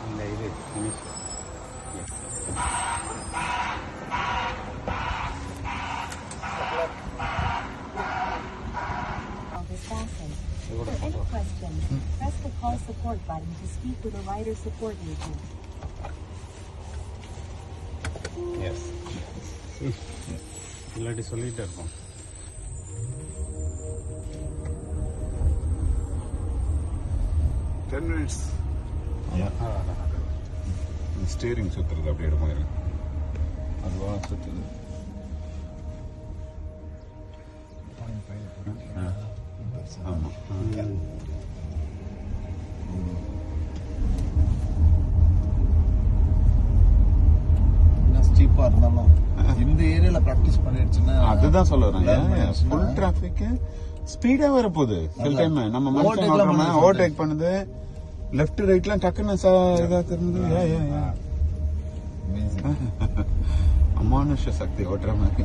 இந்த இது finish For any questions, press the call support button to speak with a rider support agent. Yes இல்லாட்டி சொல்லிகிட்டே இருப்போம். Steering சுற்றுறது அப்படி எடுக்கும் இருக்கு அதுவா சுற்றுது. ஆமாம் ஸ்டீப்பா இருந்தாலும் இந்த ஏரியால பிராக்டிஸ் பண்ணிடுச்சுன்னா அதுதான் சொல்லுறேன். ஃபுல் டிராபிக் ஸ்பீடா வர போகுது. சில டைம் நம்ம மனுஷன் ஓவர்டேக் பண்ணுது, லெஃப்ட் ரைட்லாம் டக்குன்னு இதா திரும்புது. அமானுஷ சக்தி ஓட்டுற மாதிரி.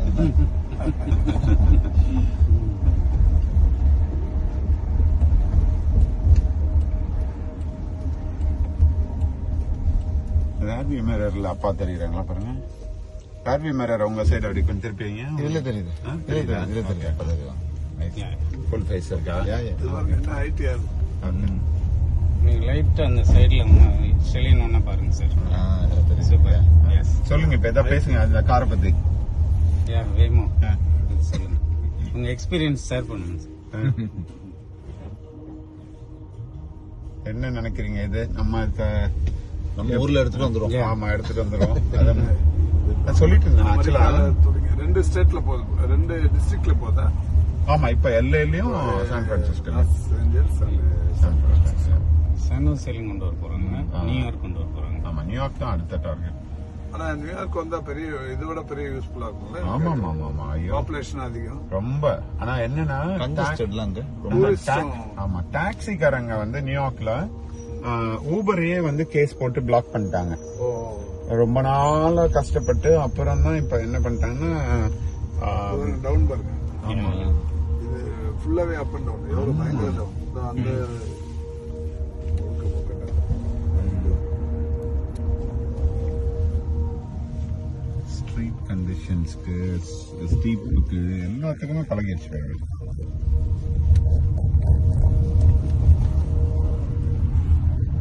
ரேர்வியூ மிரர்ல அப்பா தெரியுறாங்களா பாருங்க. ரேர்வியூ மிரர் உங்க சைடு அப்படி கொஞ்சம் திருப்பிங்க. இதுல தெரியுது. ஃபுல் ஃபேஸ் இருக்கா? நீங்க லைட்டா அந்த சைடுல செலின் ஒண்ணா பாருங்க சார். சூப்பர். எஸ் சொல்லுங்க, இப்ப எதாவது பேசுங்க அந்த காரை பத்தி. வேமோ சொல்லுங்க, உங்க எக்ஸ்பீரியன்ஸ் ஷேர் பண்ணுங்க சார். என்ன நினைக்கிறீங்க? இது நம்ம ஊர்ல எடுத்துட்டு வந்துரும். ஆமா, எடுத்துட்டு வந்துரும். அதான் சொல்லிட்டு இருந்தேன் ஆக்சுவலா. 2 ஸ்டேட்ல போகுது, 2 டிஸ்ட்ரிக்ட்ல போதா? ஆமா, இப்ப எல்ஏலயும் சான் பிரான்சிஸ்கோ. சானோசேலும் கொண்டு வர போறாங்க, நியூயார்க் கொண்டு வர போறாங்க. ஆமா, நியூயார்க் தான் அடுத்த டார்கெட். ஆனா நியூயார்க் வந்தா இதோட பெரிய யூஸ்ஃபுல்லா இருக்கும்ல. ஆமா ஆமா ஆமா, பாப்புலேஷன் அதிகம் ரொம்ப. ஆனா என்னன்னா ஆமா, டாக்ஸிக்காரங்க வந்து நியூயார்க்ல ஊபரையே வந்து கேஸ் போட்டு பிளாக் பண்ணிட்டாங்க. ரொம்ப நாளா கஷ்டப்பட்டு அப்புறம் தான் இப்ப என்ன பண்ணிட்டாங்கன்னா டவுன் பாருங்க. இது ஃபுல்லாவே அப் அண்ட் டவுன், எவ்வளவு பயங்கர டவுன். அந்த ஸ்ட்ரீட் கண்டிஷன்ஸ்க்கு, ஸ்டீப்புக்கு எல்லாத்துக்குமே பழகிடுச்சு.